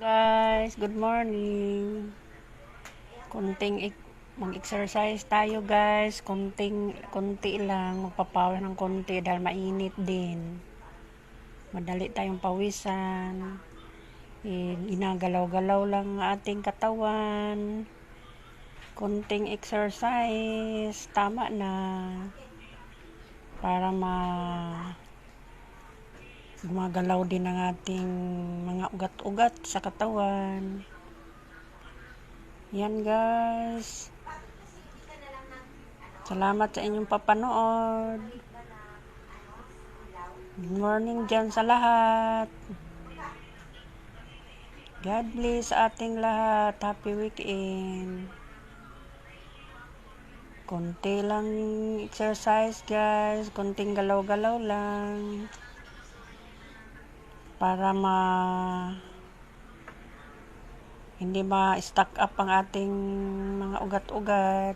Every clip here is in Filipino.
Guys, good morning. Mag-exercise tayo guys. Konti lang. Magpapower ng konti dahil mainit din. Madali tayong pawisan. Ginagalaw-galaw lang ang ating katawan. Konting exercise. Tama na. Para gumagalaw din ang ating mga ugat-ugat sa katawan. Yan guys. Salamat sa inyong papanood. Good morning dyan sa lahat. God bless ating lahat. Happy weekend. Konti lang exercise guys. Konting galaw-galaw lang. Para hindi ma-stuck up ang ating mga ugat-ugat.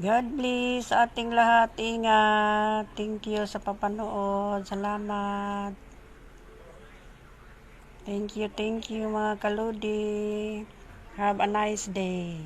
God bless sa ating lahat. Ingat. Thank you sa papanood. Salamat. Thank you mga kaludi. Have a nice day.